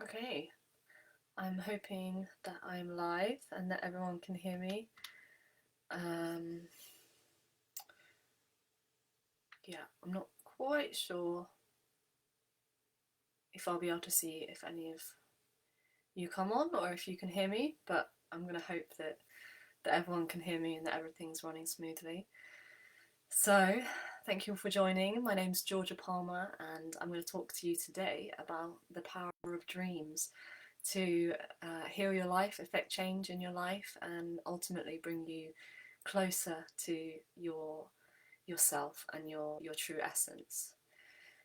Okay, I'm hoping that I'm live and that everyone can hear me. Um, yeah, I'm not quite sure if I'll be able to see if any of you come on or if you can hear me, but I'm going to hope that everyone can hear me and that everything's running smoothly. So, thank you all for joining. My name's Georgia Palmer, and I'm going to talk to you today about the power of dreams to heal your life, affect change in your life, and ultimately bring you closer to yourself and your true essence.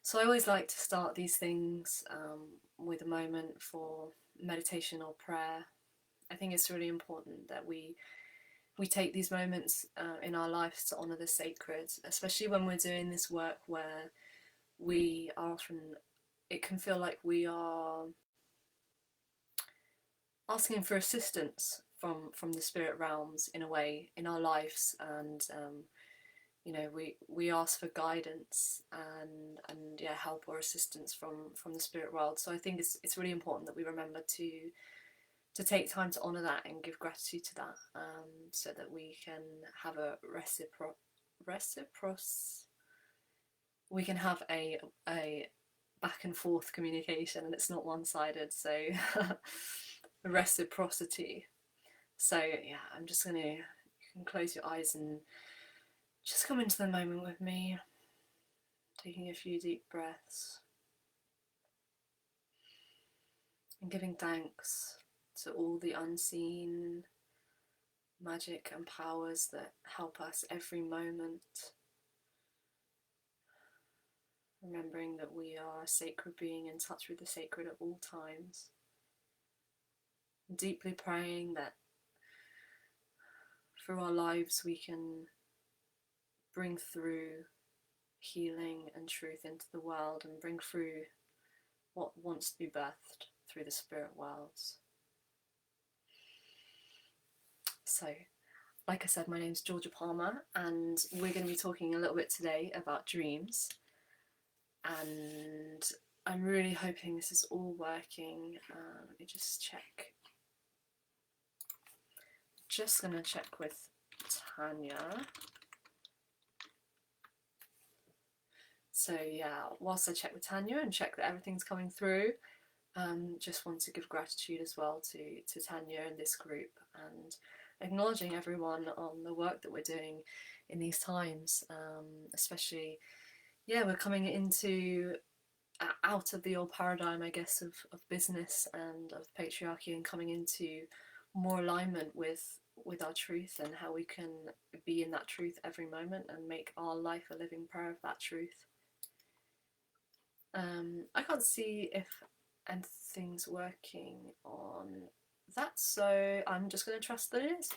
So I always like to start these things with a moment for meditation or prayer. I think it's really important that we take these moments in our lives to honour the sacred, especially when we're doing this work where we are often, it can feel like we are asking for assistance from the spirit realms in a way in our lives, and we ask for guidance and yeah, help or assistance from the spirit world. So I think it's really important that we remember to take time to honor that and give gratitude to that, so that we can have a reciprocity. We can have a back and forth communication, and it's not one-sided. So reciprocity. So yeah, I'm just gonna, you can close your eyes and just come into the moment with me, taking a few deep breaths and giving thanks to all the unseen magic and powers that help us every moment. Remembering that we are a sacred being in touch with the sacred at all times. Deeply praying that through our lives we can bring through healing and truth into the world and bring through what wants to be birthed through the spirit worlds. So, like I said, my name's Georgia Palmer, and we're going to be talking a little bit today about dreams. And I'm really hoping this is all working. Let me just check. Just going to check with Tanya. So yeah, whilst I check with Tanya and check that everything's coming through, just want to give gratitude as well to Tanya and this group, and acknowledging everyone on the work that we're doing in these times, especially, yeah, we're coming into out of the old paradigm, I guess, of business and of patriarchy, and coming into more alignment with our truth and how we can be in that truth every moment and make our life a living prayer of that truth. I can't see if anything's working on that, so I'm just going to trust that it is.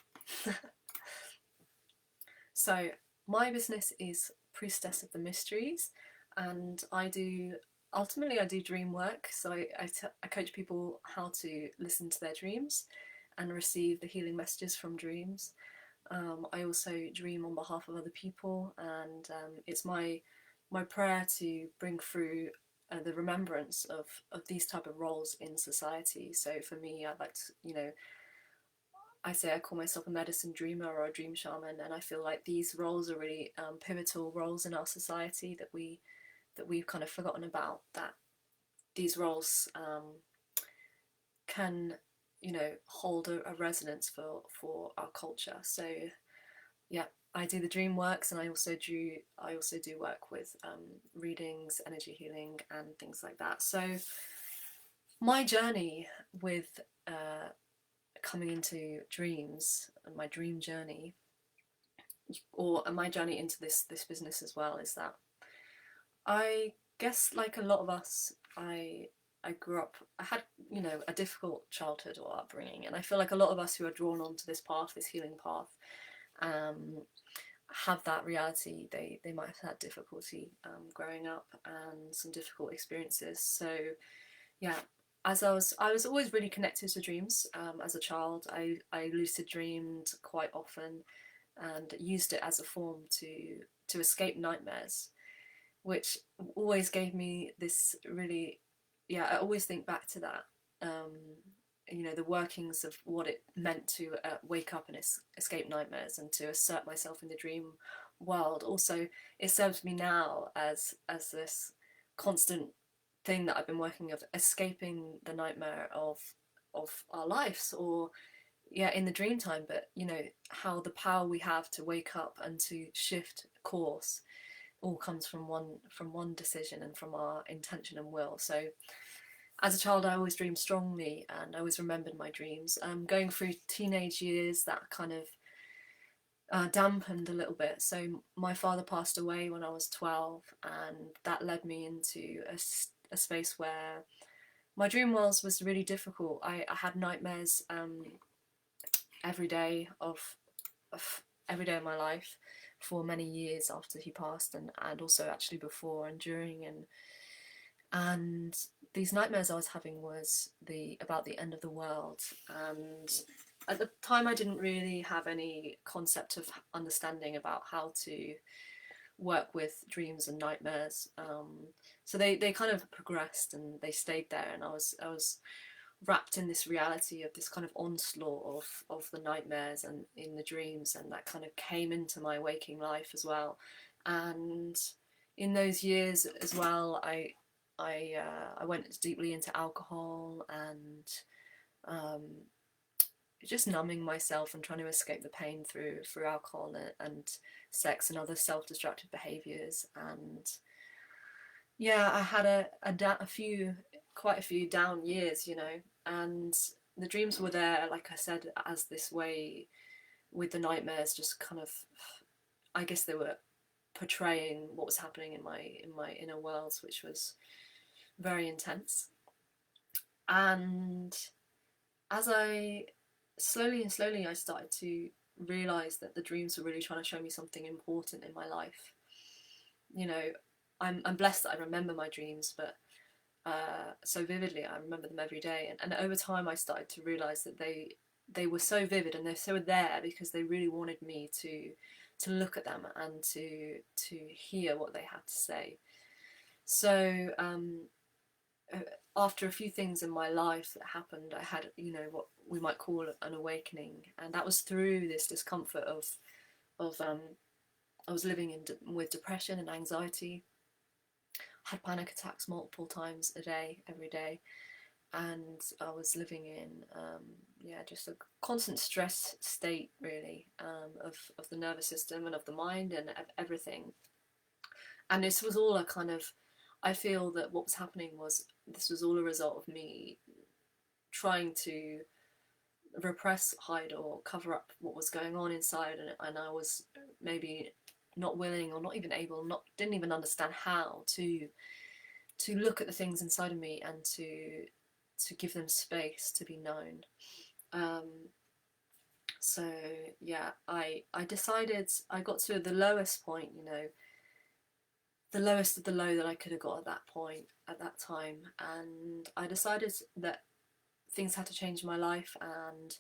So my business is Priestess of the Mysteries, and ultimately I do dream work. So I coach people how to listen to their dreams and receive the healing messages from dreams. I also dream on behalf of other people, and it's my prayer to bring through the remembrance of these type of roles in society. So for me, I'd like to, I say I call myself a medicine dreamer or a dream shaman, and I feel like these roles are really pivotal roles in our society that we've kind of forgotten about. That these roles can, hold a resonance for our culture. So yeah, I do the dream works, and I also do work with readings, energy healing, and things like that. So my journey with coming into dreams and my dream journey, or my journey into this business as well, is that I guess, like a lot of us, I grew up, I had, a difficult childhood or upbringing, and I feel like a lot of us who are drawn onto this path, this healing path, um, have that reality. They might have had difficulty growing up and some difficult experiences. So yeah, as I was always really connected to dreams. As a child, I lucid dreamed quite often and used it as a form to escape nightmares, which always gave me this really, yeah, I always think back to that. you know, the workings of what it meant to wake up and escape nightmares and to assert myself in the dream world. Also, it serves me now as this constant thing that I've been working of escaping the nightmare of our lives, or yeah, in the dream time. But you know how the power we have to wake up and to shift course all comes from one decision and from our intention and will. So as a child, I always dreamed strongly and I always remembered my dreams. Going through teenage years, that kind of dampened a little bit. So my father passed away when I was 12, and that led me into a space where my dream was really difficult. I had nightmares every day of every day of my life for many years after he passed, and also actually before and during, and these nightmares I was having was about the end of the world. And at the time I didn't really have any concept of understanding about how to work with dreams and nightmares. So they kind of progressed and they stayed there, and I was wrapped in this reality of this kind of onslaught of the nightmares and in the dreams, and that kind of came into my waking life as well. And in those years as well, I went deeply into alcohol and um, just numbing myself and trying to escape the pain through alcohol and sex and other self-destructive behaviors. And yeah, I had quite a few down years, you know, and the dreams were there, like I said, as this way with the nightmares, just kind of, I guess they were portraying what was happening in my inner worlds, which was very intense. And as I slowly and slowly I started to realize that the dreams were really trying to show me something important in my life. You know, I'm blessed that I remember my dreams, but so vividly. I remember them every day, and over time I started to realize that they were so vivid and they're so there because they really wanted me to look at them and to hear what they had to say. So after a few things in my life that happened, I had, you know, what we might call an awakening, and that was through this discomfort of I was living with depression and anxiety. I had panic attacks multiple times a day, every day, and I was living in yeah, just a constant stress state, really, of the nervous system and of the mind and of everything. And this was all a kind of, I feel that what was happening was this was all a result of me trying to repress, hide, or cover up what was going on inside, and I was maybe not willing or not even able, didn't even understand how to look at the things inside of me and to give them space to be known. Um, so yeah, I decided, I got to the lowest point, you know, the lowest of the low that I could have got at that point, at that time, and I decided that things had to change in my life, and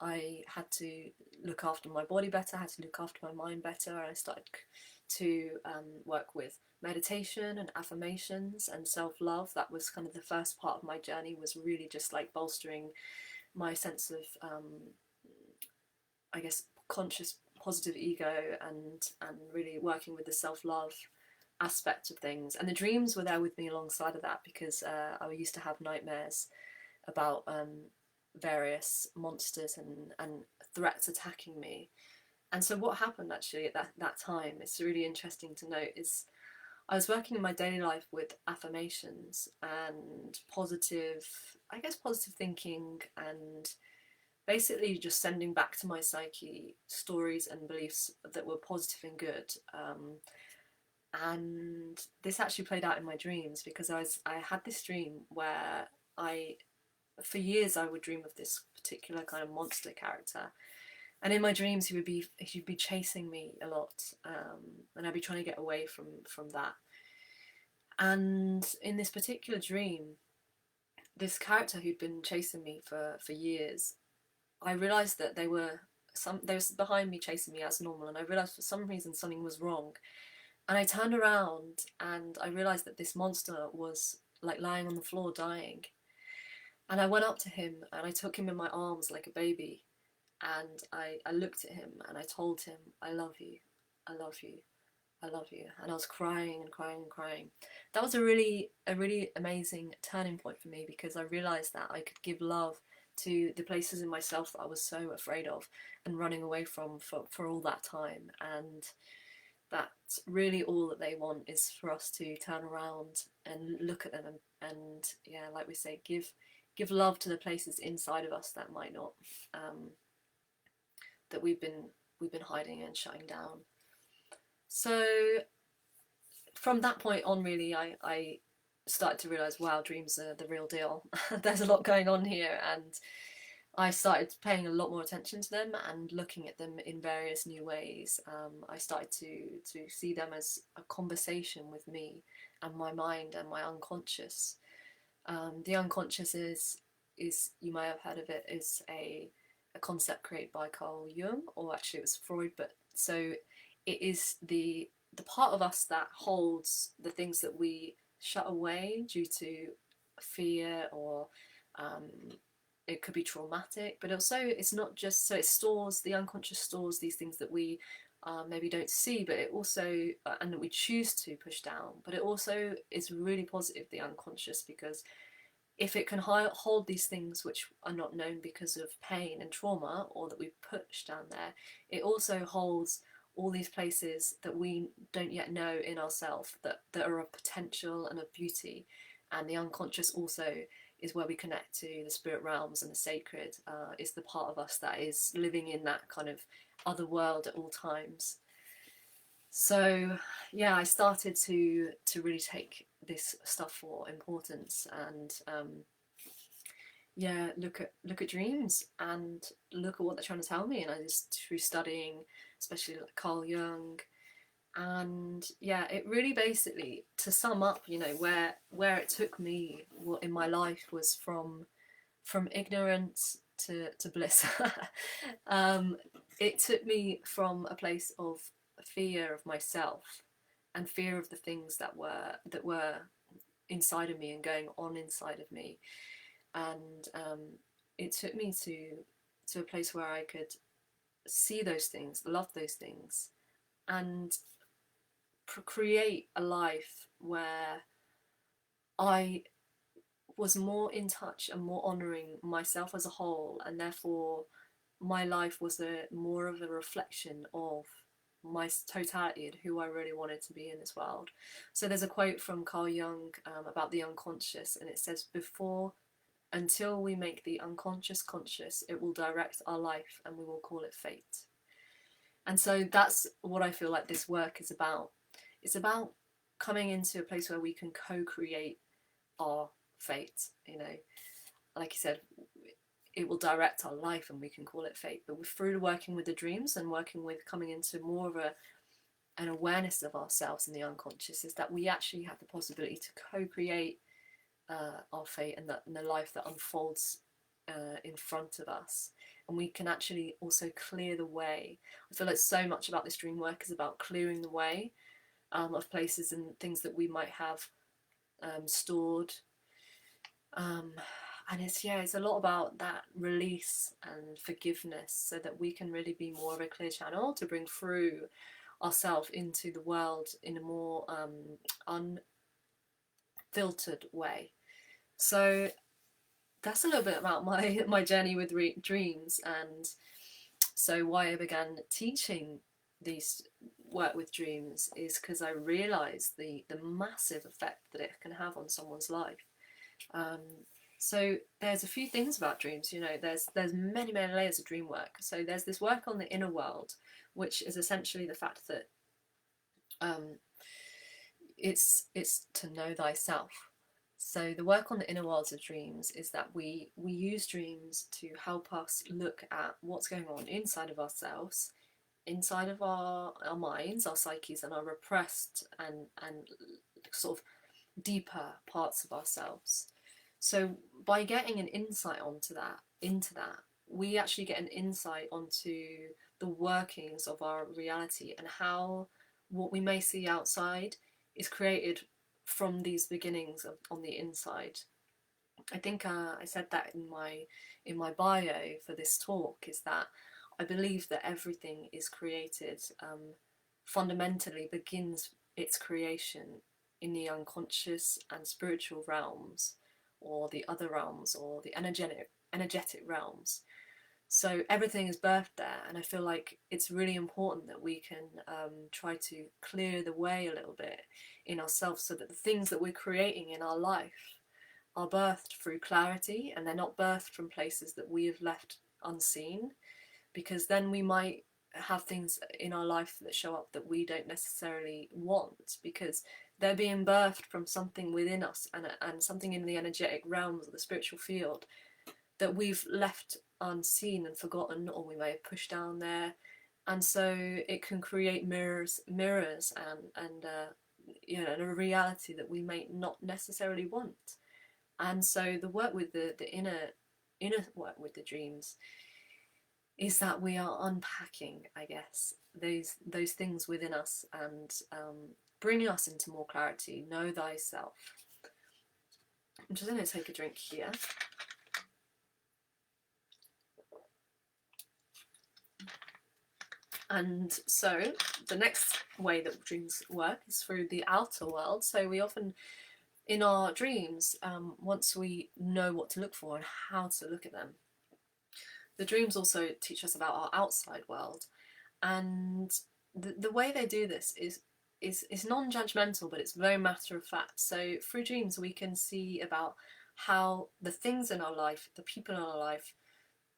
I had to look after my body better, I had to look after my mind better, and I started to work with meditation and affirmations and self-love. That was kind of the first part of my journey, was really just like bolstering my sense of I guess conscious positive ego, and really working with the self-love aspect of things. And the dreams were there with me alongside of that, because I used to have nightmares about various monsters and threats attacking me. And so what happened actually at that time, it's really interesting to note, is I was working in my daily life with affirmations and positive, I guess positive thinking, and basically just sending back to my psyche stories and beliefs that were positive and good. And this actually played out in my dreams, because I had this dream where for years I would dream of this particular kind of monster character, and in my dreams he'd be chasing me a lot, and I'd be trying to get away from that. And in this particular dream, this character who'd been chasing me for years, I realised that they were behind me chasing me as normal, and I realised for some reason something was wrong. And I turned around and I realised that this monster was like lying on the floor dying. And I went up to him and I took him in my arms like a baby, and I looked at him and I told him, I love you, I love you, I love you. And I was crying and crying and crying. That was a really amazing turning point for me, because I realized that I could give love to the places in myself that I was so afraid of and running away from for all that time. And that's really all that they want, is for us to turn around and look at them and yeah, like we say, give love to the places inside of us that might not, that we've been hiding and shutting down. So from that point on, really, I started to realize, wow, dreams are the real deal. There's a lot going on here, and I started paying a lot more attention to them and looking at them in various new ways. I started to see them as a conversation with me and my mind and my unconscious. The unconscious is, you may have heard of it, is a concept created by Carl Jung, or actually it was Freud, but so it is the part of us that holds the things that we shut away due to fear, or um, it could be traumatic, but also it's not just, so it stores, the unconscious stores these things that we maybe don't see, but it also, and that we choose to push down, but it also is really positive, the unconscious, because if it can hold these things which are not known because of pain and trauma, or that we've pushed down there, it also holds all these places that we don't yet know in ourselves, that are of potential and of beauty. And the unconscious also is where we connect to the spirit realms, and the sacred is the part of us that is living in that kind of other world at all times. So yeah, I started to really take this stuff for importance, and yeah, look at dreams and look at what they're trying to tell me. And I just, through studying, especially like Carl Jung, and yeah, it really, basically, to sum up, where it took me in my life was from ignorance to bliss. It took me from a place of fear of myself, and fear of the things that were inside of me and going on inside of me, and it took me to a place where I could see those things, love those things, and create a life where I was more in touch and more honouring myself as a whole, and therefore my life was more of a reflection of my totality and who I really wanted to be in this world. So there's a quote from Carl Jung about the unconscious, and it says, "Before until we make the unconscious conscious, it will direct our life, and we will call it fate." And so that's what I feel like this work is about. It's about coming into a place where we can co-create our fate. Like you said, it will direct our life and we can call it fate. But through working with the dreams and working with coming into more of an awareness of ourselves in the unconscious, is that we actually have the possibility to co-create our fate, and the life that unfolds in front of us. And we can actually also clear the way. I feel like so much about this dream work is about clearing the way of places and things that we might have stored. And it's a lot about that release and forgiveness, so that we can really be more of a clear channel to bring through ourselves into the world in a more unfiltered way. So that's a little bit about my journey with dreams, and so why I began teaching these work with dreams is because I realised the massive effect that it can have on someone's life. So there's a few things about dreams. There's many layers of dream work. So there's this work on the inner world, which is essentially the fact that it's to know thyself. So the work on the inner worlds of dreams is that we use dreams to help us look at what's going on inside of ourselves, inside of our minds, our psyches, and our repressed and sort of deeper parts of ourselves. So by getting an insight into that, we actually get an insight onto the workings of our reality, and how what we may see outside is created from these beginnings on the inside. I think I said that in my bio for this talk, is that I believe that everything is created, fundamentally begins its creation in the unconscious and spiritual realms, or the other realms, or the energetic realms. So everything is birthed there, and I feel like it's really important that we can try to clear the way a little bit in ourselves, so that the things that we're creating in our life are birthed through clarity, and they're not birthed from places that we have left unseen, because then we might have things in our life that show up that we don't necessarily want, because they're being birthed from something within us, and something in the energetic realms of the spiritual field that we've left unseen and forgotten, or we may have pushed down there. And so it can create mirrors and a reality that we may not necessarily want. And so the work with the inner work with the dreams is that we are unpacking, I guess, those things within us, and bringing us into more clarity. Know thyself. I'm just going to take a drink here. And so the next way that dreams work is through the outer world. So we often, in our dreams, once we know what to look for and how to look at them, the dreams also teach us about our outside world. And the way they do this is non-judgmental, but it's very matter of fact. So through dreams we can see about how the things in our life, the people in our life,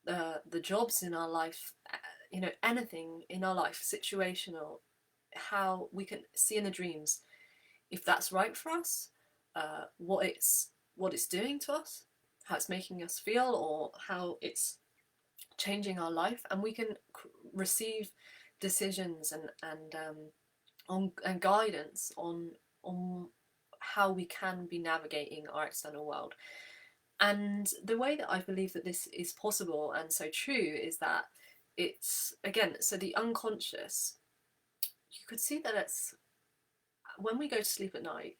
the jobs in our life, anything in our life, situational, how we can see in the dreams if that's right for us, what it's doing to us, how it's making us feel, or how it's changing our life, and we can receive decisions and guidance on how we can be navigating our external world. And the way that I believe that this is possible and so true is that it's, again, so the unconscious, you could see that it's when we go to sleep at night,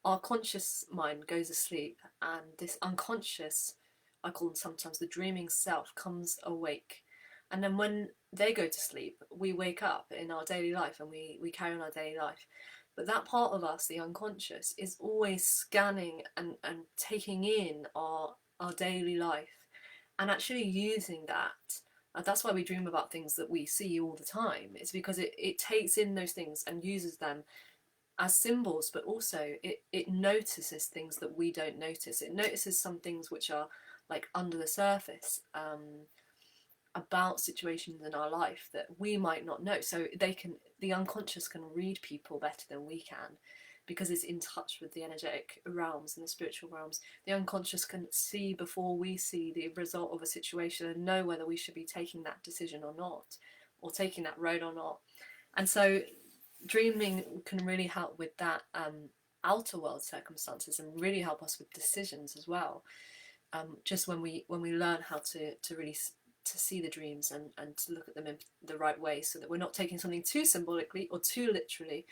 our conscious mind goes asleep, and this unconscious, I call them sometimes the dreaming self, comes awake. And then when they go to sleep, we wake up in our daily life, and we carry on our daily life. But that part of us, the unconscious, is always scanning and taking in our daily life, and actually using that. And that's why we dream about things that we see all the time. It's because it takes in those things and uses them as symbols, but also it notices things that we don't notice. It notices some things which are like under the surface, about situations in our life that we might not know. So the unconscious can read people better than we can, because it's in touch with the energetic realms and the spiritual realms. The unconscious can see before we see the result of a situation, and know whether we should be taking that decision or not, or taking that road or not. And so dreaming can really help with that, outer world circumstances, and really help us with decisions as well. Just when we learn how to really to see the dreams and to look at them in the right way, so that we're not taking something too symbolically or too literally,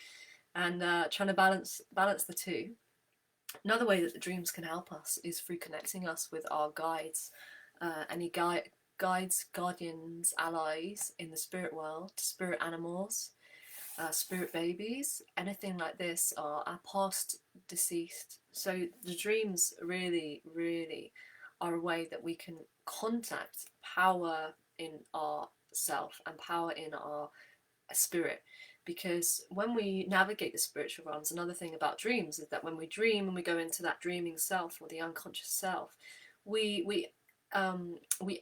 and trying to balance the two. Another way that the dreams can help us is through connecting us with our guides, any guides, guardians, allies in the spirit world, spirit animals, spirit babies, anything like this, are our past deceased. So the dreams really, really are a way that we can contact power in our self and power in our spirit. Because when we navigate the spiritual realms, another thing about dreams is that when we dream and we go into that dreaming self, or the unconscious self, we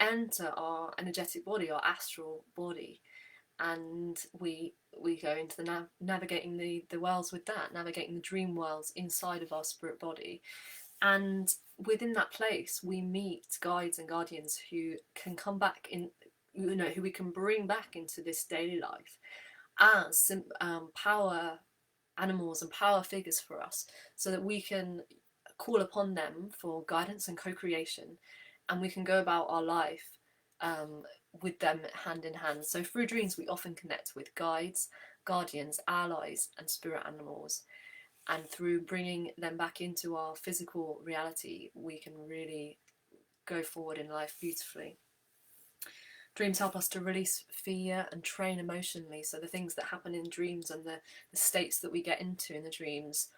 enter our energetic body, our astral body, and we go into the navigating the worlds with that, navigating the dream worlds inside of our spirit body. And within that place we meet guides and guardians who can come back in, who we can bring back into this daily life as power animals and power figures for us, so that we can call upon them for guidance and co-creation, and we can go about our life with them hand in hand. So through dreams we often connect with guides, guardians, allies, and spirit animals. and through bringing them back into our physical reality, we can really go forward in life beautifully. Dreams help us to release fear and train emotionally. So the things that happen in dreams and the states that we get into in the dreams,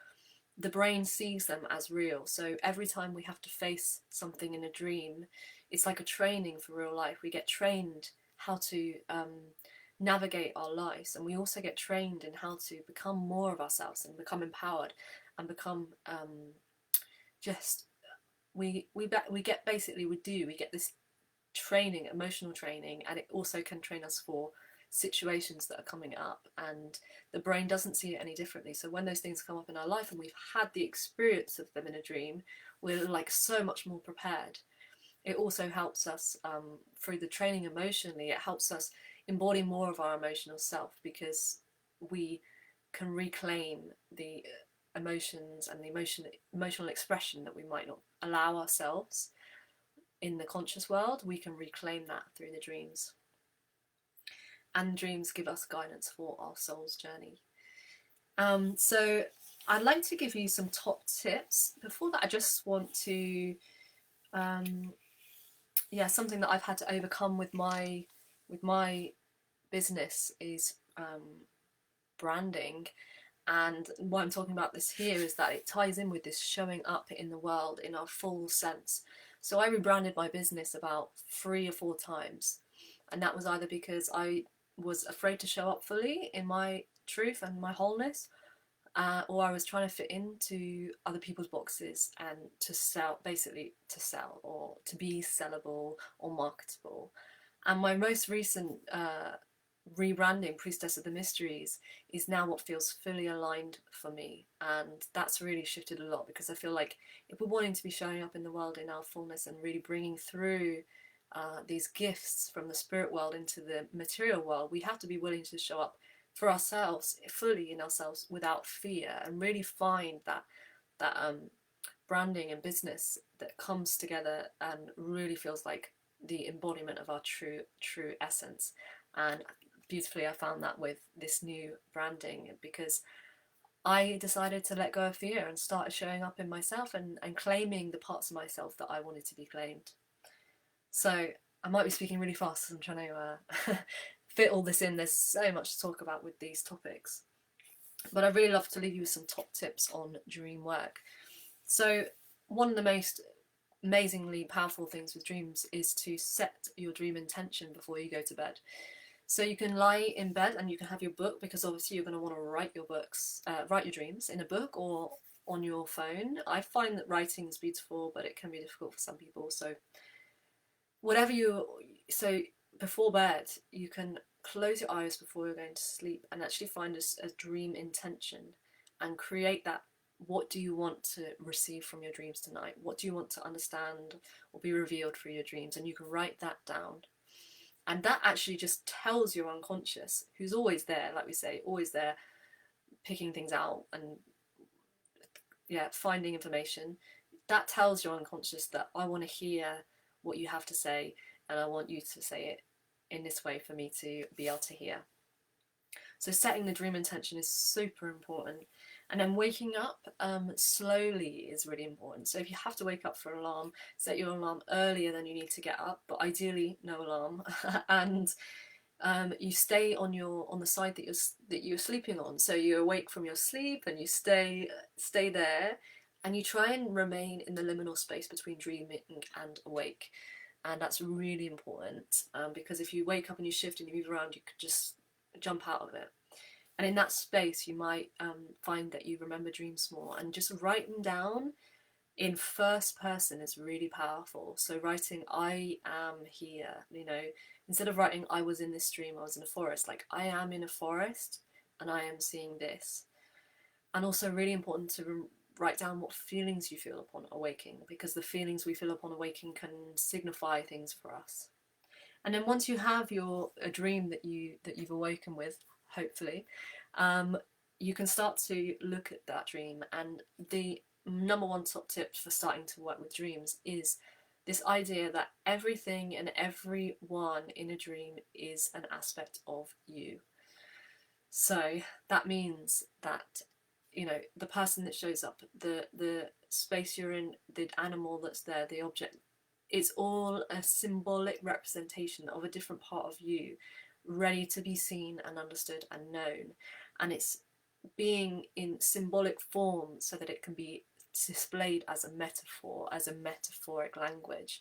the brain sees them as real. So every time we have to face something in a dream, it's like a training for real life. We get trained how to navigate our lives, and we also get trained in how to become more of ourselves and become empowered and become just we get basically we get this training, emotional training, and it also can train us for situations that are coming up, and the brain doesn't see it any differently. So when those things come up in our life and we've had the experience of them in a dream, we're like so much more prepared. It also helps us through the training emotionally, it helps us embody more of our emotional self, because we can reclaim the emotions and the emotional expression that we might not allow ourselves in the conscious world. We can reclaim that through the dreams. And dreams give us guidance for our soul's journey. So I'd like to give you some top tips. Before that, I just want to, something that I've had to overcome with my business is branding. And why I'm talking about this here is that it ties in with this showing up in the world in our full sense. So I rebranded my business about 3 or 4 times, and that was either because I was afraid to show up fully in my truth and my wholeness, or I was trying to fit into other people's boxes and to sell, basically to sell or to be sellable or marketable. And my most recent rebranding, Priestess of the Mysteries, is now what feels fully aligned for me, and that's really shifted a lot, because I feel like if we're wanting to be showing up in the world in our fullness and really bringing through these gifts from the spirit world into the material world, we have to be willing to show up for ourselves, fully in ourselves, without fear, and really find that branding and business that comes together and really feels like the embodiment of our true essence. And beautifully, I found that with this new branding, because I decided to let go of fear and started showing up in myself and claiming the parts of myself that I wanted to be claimed. So I might be speaking really fast as I'm trying to fit all this in. There's so much to talk about with these topics, but I'd really love to leave you with some top tips on dream work. So one of the most amazingly powerful things with dreams is to set your dream intention before you go to bed. So you can lie in bed and you can have your book, because obviously you're going to want to write your write your dreams in a book or on your phone. I find that writing is beautiful, but it can be difficult for some people. So before bed, you can close your eyes before you're going to sleep and actually find a dream intention and create that. What do you want to receive from your dreams tonight? What do you want to understand or be revealed through your dreams? And you can write that down. And that actually just tells your unconscious, who's always there, like we say, always there, picking things out and finding information. That tells your unconscious that I want to hear what you have to say, and I want you to say it in this way for me to be able to hear. So setting the dream intention is super important. And then waking up slowly is really important. So if you have to wake up for an alarm, set your alarm earlier than you need to get up, but ideally no alarm. And you stay on the side that you're sleeping on. So you're awake from your sleep and you stay there, and you try and remain in the liminal space between dreaming and awake. And that's really important, because if you wake up and you shift and you move around, you could just jump out of it. And in that space, you might find that you remember dreams more. And just writing down in first person is really powerful. So writing, I am here, instead of writing, I was in this dream, I was in a forest, like I am in a forest and I am seeing this. And also really important to write down what feelings you feel upon awaking, because the feelings we feel upon awaking can signify things for us. And then once you have a dream that you've awoken with, hopefully, you can start to look at that dream. And the number one top tip for starting to work with dreams is this idea that everything and everyone in a dream is an aspect of you. So that means that you know, the person that shows up, the space you're in, the animal that's there, the object, it's all a symbolic representation of a different part of you, ready to be seen and understood and known. And it's being in symbolic form so that it can be displayed as a metaphor, as a metaphoric language.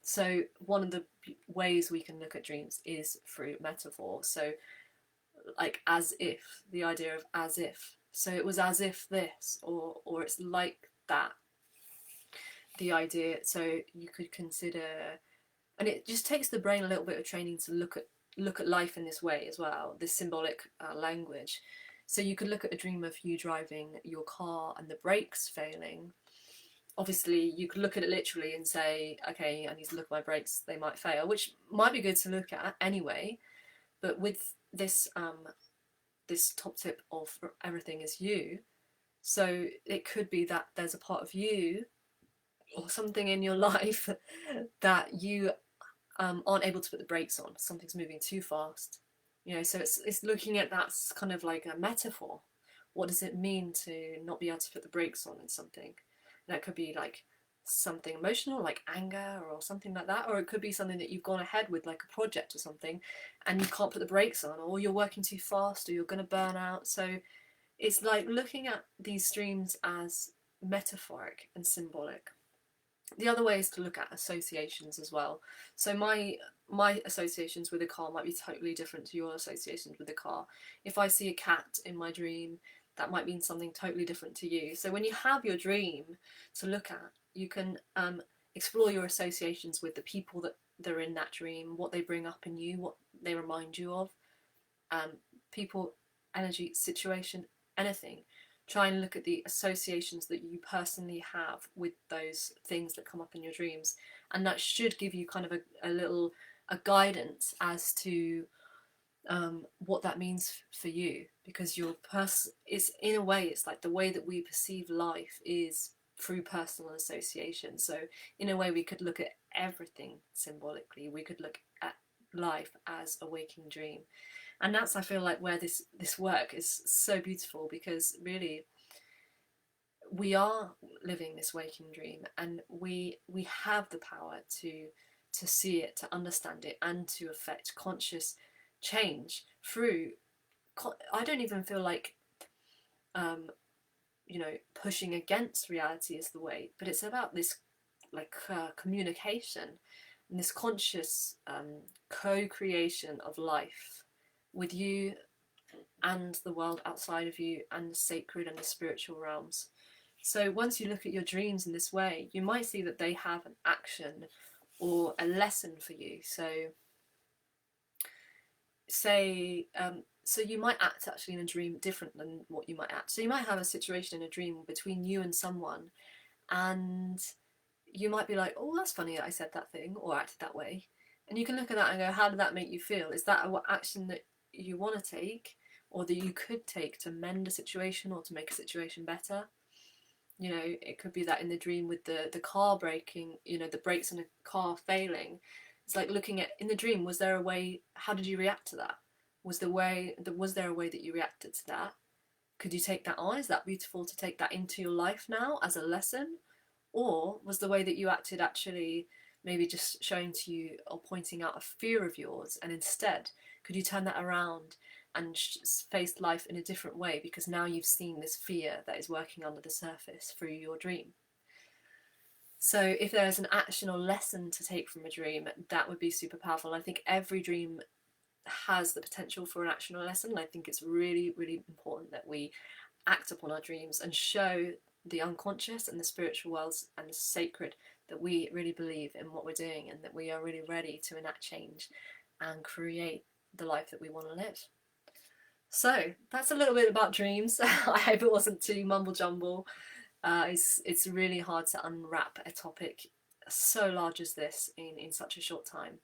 So one of the ways we can look at dreams is through metaphor. So like as if, the idea of as if. So it was as if this, or it's like that. The idea, so you could consider, and it just takes the brain a little bit of training to look at life in this way as well, this symbolic language. So you could look at a dream of you driving your car and the brakes failing. Obviously, you could look at it literally and say, okay, I need to look at my brakes, they might fail, which might be good to look at anyway. But with this this top tip of everything is you, so it could be that there's a part of you or something in your life that you aren't able to put the brakes on. Something's moving too fast. You know, so it's looking at that kind of like a metaphor. What does it mean to not be able to put the brakes on in something? That could be like something emotional, like anger or something like that, or it could be something that you've gone ahead with, like a project or something, and you can't put the brakes on, or you're working too fast, or you're going to burn out. So it's like looking at these dreams as metaphoric and symbolic. The other way is to look at associations as well. So my associations with a car might be totally different to your associations with a car. If I see a cat in my dream, that might mean something totally different to you. So when you have your dream to look at, you can explore your associations with the people that they're in that dream, what they bring up in you, what they remind you of, people, energy, situation, anything. Try and look at the associations that you personally have with those things that come up in your dreams, and that should give you kind of a guidance as to what that means for you, because your is, in a way, it's like the way that we perceive life is through personal association. So in a way, we could look at everything symbolically. We could look at life as a waking dream. And that's, I feel like, where this work is so beautiful, because really we are living this waking dream, and we have the power to see it, to understand it, and to affect conscious change through. I don't even feel like you know, pushing against reality is the way, but it's about this like communication and this conscious co-creation of life with you and the world outside of you, and the sacred and the spiritual realms. So once you look at your dreams in this way, you might see that they have an action or a lesson for you. So say so you might act actually in a dream different than what you might act. So you might have a situation in a dream between you and someone, and you might be like, oh, that's funny that I said that thing or acted that way. And you can look at that and go, how did that make you feel? Is that what action that you want to take, or that you could take to mend a situation or to make a situation better? You know, it could be that in the dream with the car braking, you know, the brakes on a car failing. It's like looking at, in the dream, was there a way, how did you react to that? Was there a way that you reacted to that? Could you take that on? Is that beautiful to take that into your life now as a lesson? Or was the way that you acted actually maybe just showing to you or pointing out a fear of yours, and instead could you turn that around and face life in a different way, because now you've seen this fear that is working under the surface through your dream? So if there is an action or lesson to take from a dream, that would be super powerful. I think every dream has the potential for an action or lesson. I think it's really, really important that we act upon our dreams and show the unconscious and the spiritual worlds and the sacred that we really believe in what we're doing, and that we are really ready to enact change and create the life that we want to live. So that's a little bit about dreams. I hope it wasn't too mumble jumble. It's really hard to unwrap a topic so large as this in such a short time.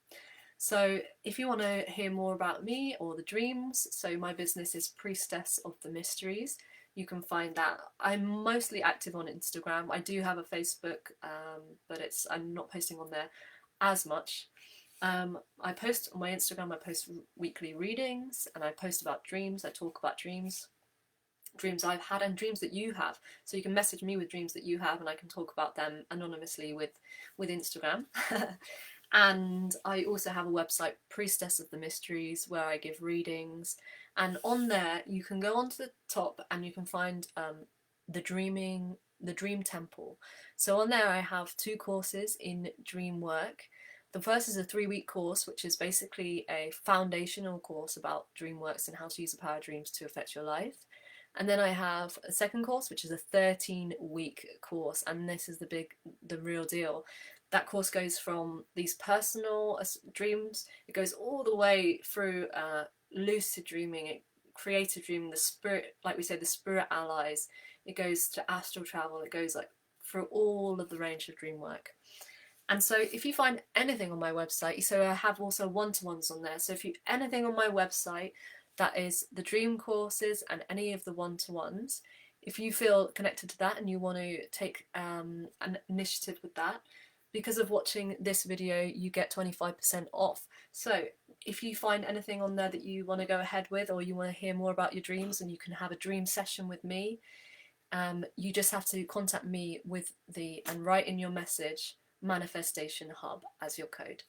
So if you want to hear more about me or the dreams, so my business is Priestess of the Mysteries. You can find that. I'm mostly active on Instagram. I do have a Facebook, but I'm not posting on there as much. I post on my Instagram, I post weekly readings, and I post about dreams, I talk about dreams. dreams I've had and dreams that you have. So you can message me with dreams that you have, and I can talk about them anonymously with Instagram. And I also have a website, Priestess of the Mysteries, where I give readings. And on there, you can go onto the top and you can find the Dream Temple. So on there, I have 2 courses in dream work. The first is a 3-week course, which is basically a foundational course about DreamWorks and how to use the power of dreams to affect your life. And then I have a second course, which is a 13-week course, and this is the real deal. That course goes from these personal dreams, it goes all the way through lucid dreaming, creative dreaming, the spirit, like we say, the spirit allies. It goes to astral travel. It goes like through all of the range of dream work. And so if you find anything on my website, so I have also one-to-ones on there. So if you anything on my website that is the dream courses and any of the one-to-ones, if you feel connected to that and you want to take an initiative with that, because of watching this video, you get 25% off. So if you find anything on there that you want to go ahead with, or you want to hear more about your dreams, and you can have a dream session with me, you just have to contact me and write in your message Manifestation Hub as your code,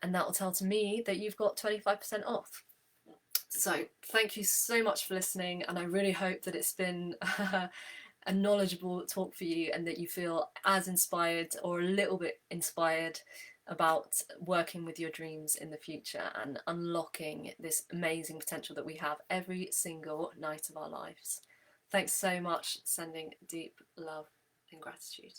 and that will tell to me that you've got 25% off. So thank you so much for listening, and I really hope that it's been a knowledgeable talk for you, and that you feel as inspired or a little bit inspired about working with your dreams in the future and unlocking this amazing potential that we have every single night of our lives. Thanks so much. Sending deep love and gratitude.